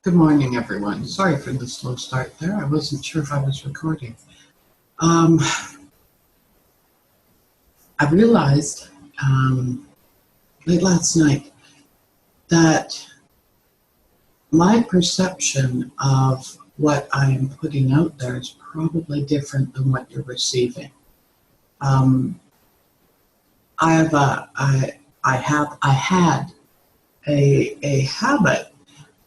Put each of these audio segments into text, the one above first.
Good morning, everyone. Sorry for the slow start there. I wasn't sure if I was recording. I realized late last night that my perception of what I am putting out there is probably different than what you're receiving. I had a habit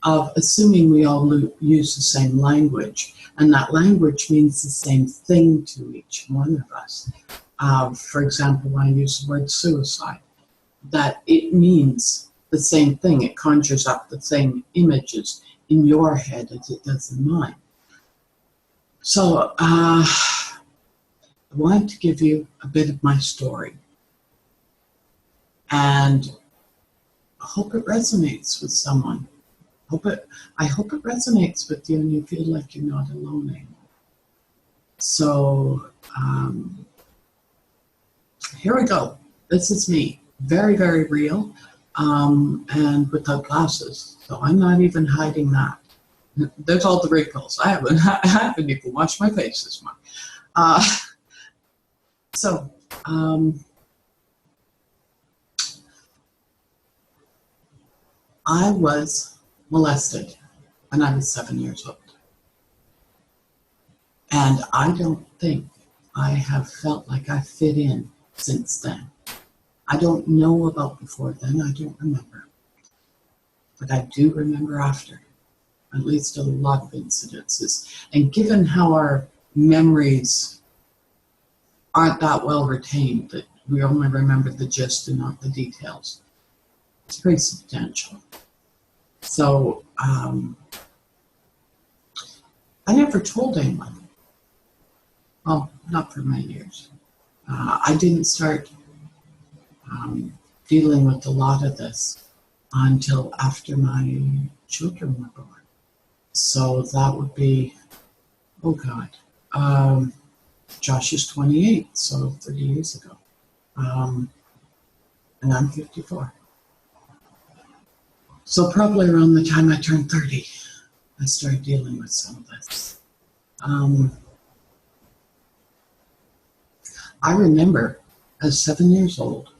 of assuming we all use the same language, and that language means the same thing to each one of us. For example, when I use the word suicide, that it means the same thing. It conjures up the same images in your head as it does in mine. So I wanted to give you a bit of my story, and I hope it resonates with someone. I hope it resonates with you and you feel like you're not alone anymore. So here we go. This is me. Very, very real, and without glasses. So I'm not even hiding that. There's all the wrinkles. I haven't even washed my face this month. I was molested when I was 7 years old. And I don't think I have felt like I fit in since then. I don't know about before then, I don't remember. But I do remember after, at least a lot of incidences. And given how our memories aren't that well retained, that we only remember the gist and not the details, it's pretty substantial. So I never told anyone. Well, not for many years. I didn't start dealing with a lot of this until after my children were born. So that would be, Josh is 28, so 30 years ago. And I'm 54. So probably around the time I turned 30, I started dealing with some of this. I remember, as 7 years old,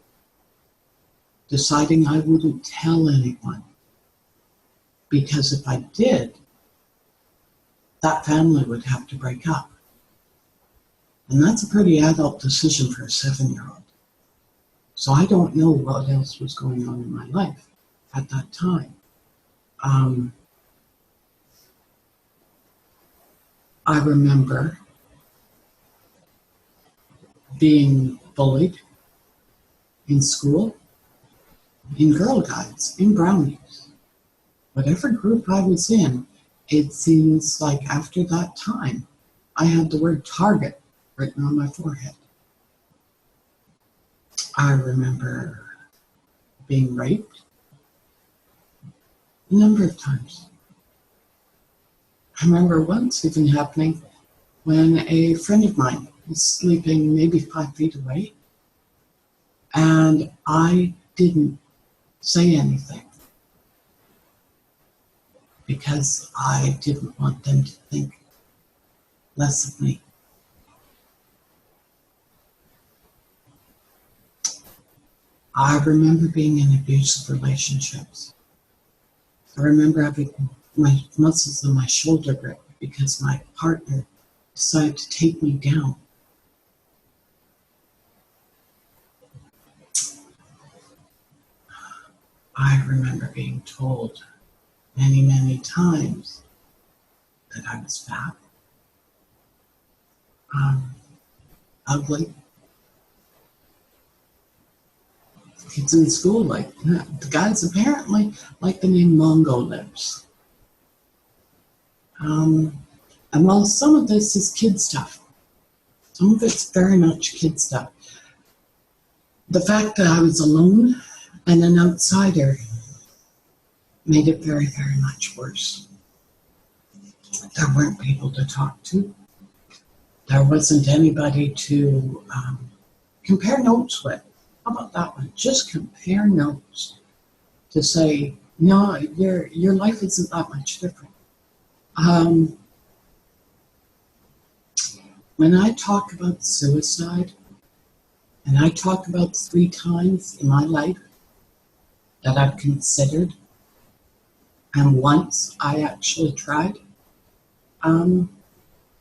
deciding I wouldn't tell anyone, because if I did, that family would have to break up. And that's a pretty adult decision for a 7-year-old. So I don't know what else was going on in my life at that time. I remember being bullied in school, in Girl Guides, in Brownies. Whatever group I was in, it seems like after that time, I had the word target written on my forehead. I remember being raped a number of times. I remember once even happening when a friend of mine was sleeping maybe 5 feet away, and I didn't say anything because I didn't want them to think less of me. I remember being in abusive relationships. I remember having my muscles in my shoulder grip because my partner decided to take me down. I remember being told many, many times that I was fat, ugly. Kids in school, like the guys apparently like the name Mongo Lips. And while some of this is kid stuff, some of it's very much kid stuff, the fact that I was alone and an outsider made it very, very much worse. There weren't people to talk to. There wasn't anybody to compare notes with. How about that one? Just compare notes to say, No, your life isn't that much different. Um, when I talk about suicide, and I talk about 3 times in my life that I've considered, and once I actually tried, um,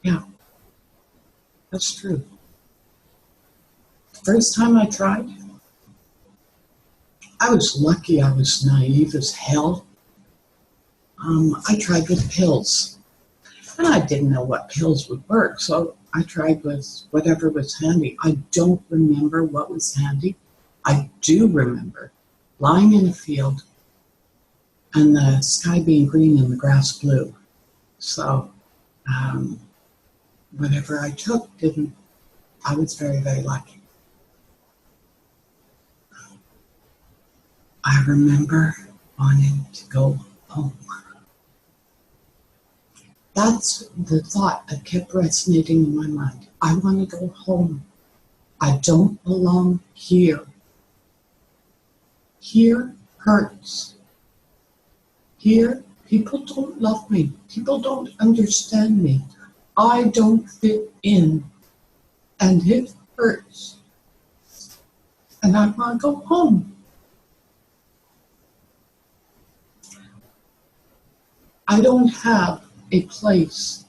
yeah, that's true. The first time I tried, I was lucky. I was naive as hell. I tried with pills, and I didn't know what pills would work, so I tried with whatever was handy. I don't remember what was handy. I do remember lying in a field and the sky being green and the grass blue. So um, whatever I took didn't. I was very, very lucky. I remember wanting to go home. That's the thought that kept resonating in my mind. I want to go home. I don't belong here. Here hurts. Here, people don't love me. People don't understand me. I don't fit in. And it hurts. And I want to go home. I don't have a place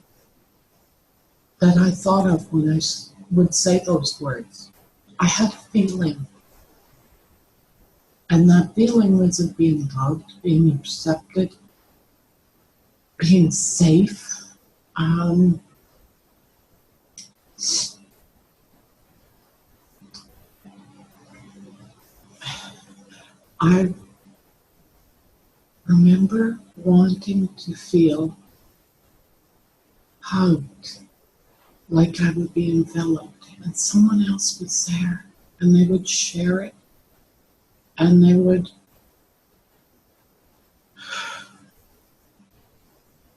that I thought of when I would say those words. I had a feeling. And that feeling was of being loved, being accepted, being safe. I remember wanting to feel hugged, like I would be enveloped, and someone else was there, and they would share it, and they would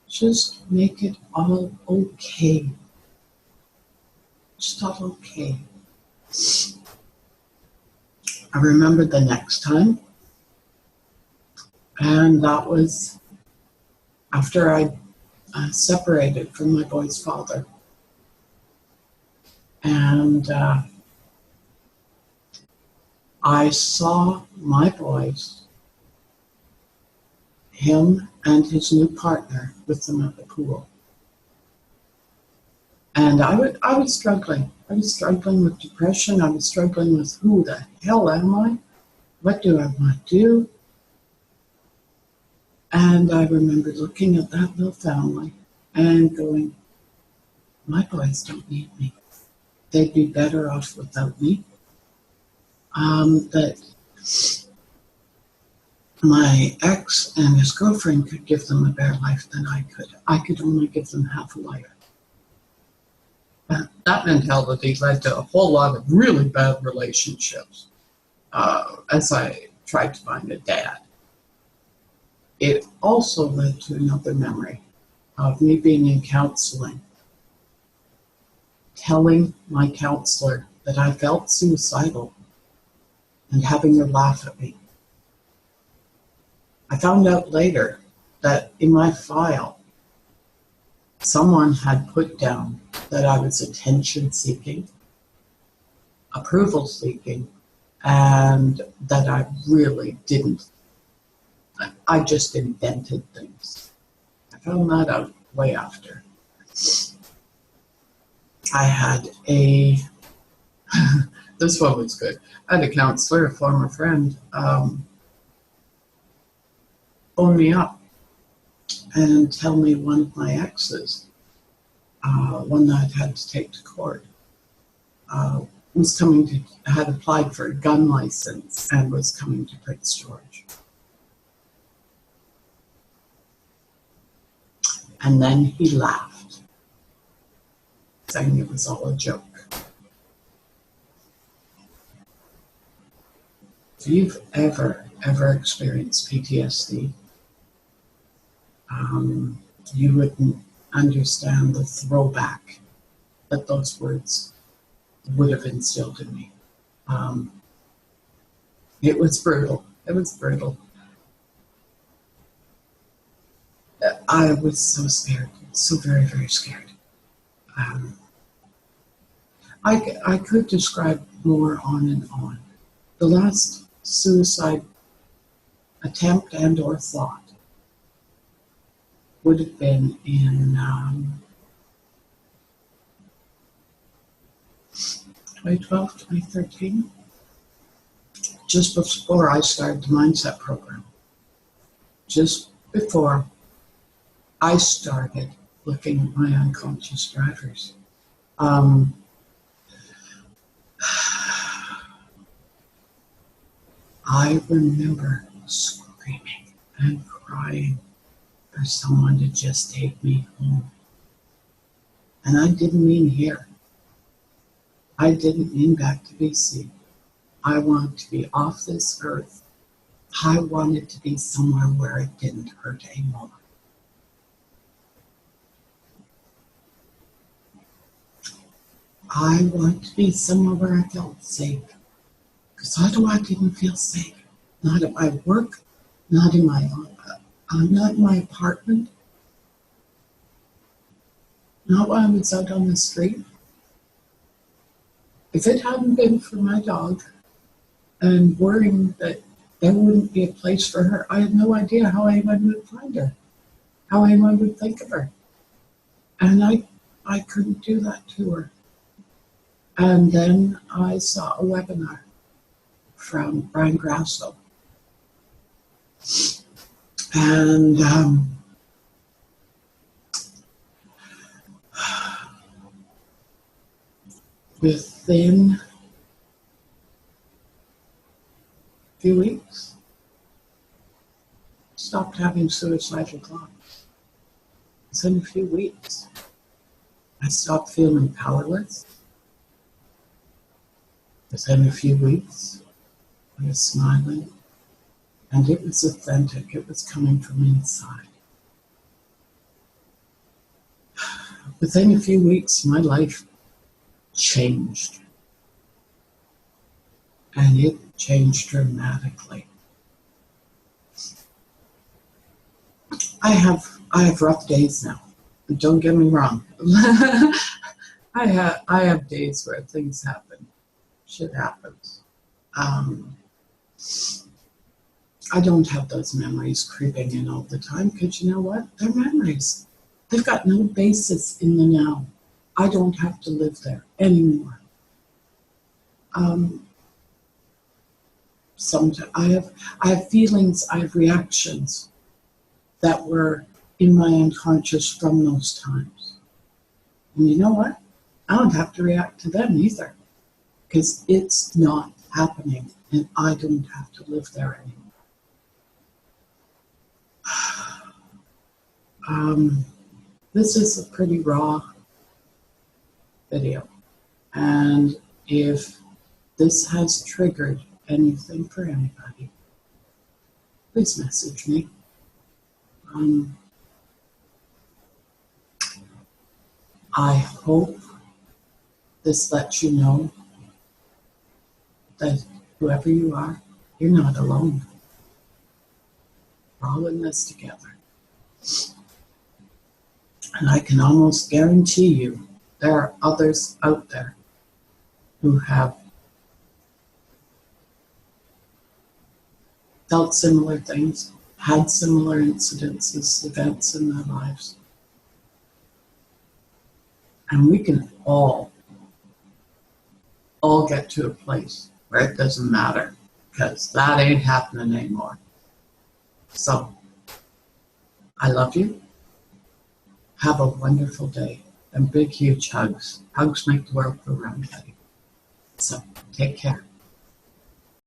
just make it all okay. Just all okay. I remember the next time, and that was after I separated from my boy's father. And I saw my boys, him and his new partner, with them at the pool. And I was struggling. I was struggling with depression. I was struggling with who the hell am I? What do I want to do? And I remember looking at that little family and going, my boys don't need me. They'd be better off without me. That my ex and his girlfriend could give them a better life than I could. I could only give them half a life. That mentality led to a whole lot of really bad relationships as I tried to find a dad. It also led to another memory of me being in counseling, telling my counselor that I felt suicidal and having her laugh at me. I found out later that in my file, someone had put down that I was attention-seeking, approval-seeking, and that I really didn't. I just invented things. I found that out way after. I had this one was good. I had a counselor, a former friend, phone me up and tell me one of my exes, one that I had to take to court, had applied for a gun license and was coming to Prince George. And then he laughed, saying it was all a joke. If you've ever experienced PTSD, you wouldn't understand the throwback that those words would have instilled in me. It was brutal. It was brutal. I was so scared, so very, very scared. I could describe more on and on. The last suicide attempt and or thought would have been in 2012, 2013, just before I started the mindset program. Just before I started looking at my unconscious drivers. I remember screaming and crying for someone to just take me home. And I didn't mean here. I didn't mean back to BC. I wanted to be off this earth. I wanted to be somewhere where it didn't hurt anymore. I want to be somewhere where I felt safe. Because I didn't feel safe. Not at my work, not in my apartment, not when I was out on the street. If it hadn't been for my dog and worrying that there wouldn't be a place for her, I had no idea how anyone would find her, how anyone would think of her. And I couldn't do that to her. And then I saw a webinar from Brian Grasso. And within a few weeks, stopped having suicidal thoughts. Within a few weeks, I stopped feeling powerless. Within a few weeks, I was smiling, and it was authentic. It was coming from inside. Within a few weeks, my life changed. And it changed dramatically. I have rough days now. Don't get me wrong. I have days where things happen. Shit happens. I don't have those memories creeping in all the time because you know what? They're memories. They've got no basis in the now. I don't have to live there anymore. Sometimes I have feelings, I have reactions that were in my unconscious from those times. And you know what? I don't have to react to them either because it's not happening and I don't have to live there anymore. This is a pretty raw video, and if this has triggered anything for anybody, please message me. I hope this lets you know that whoever you are, you're not alone. We're all in this together. And I can almost guarantee you there are others out there who have felt similar things, had similar incidences, events in their lives. And we can all get to a place where it doesn't matter because that ain't happening anymore. So, I love you. Have a wonderful day and big, huge hugs. Hugs make the world go round, buddy. So, take care.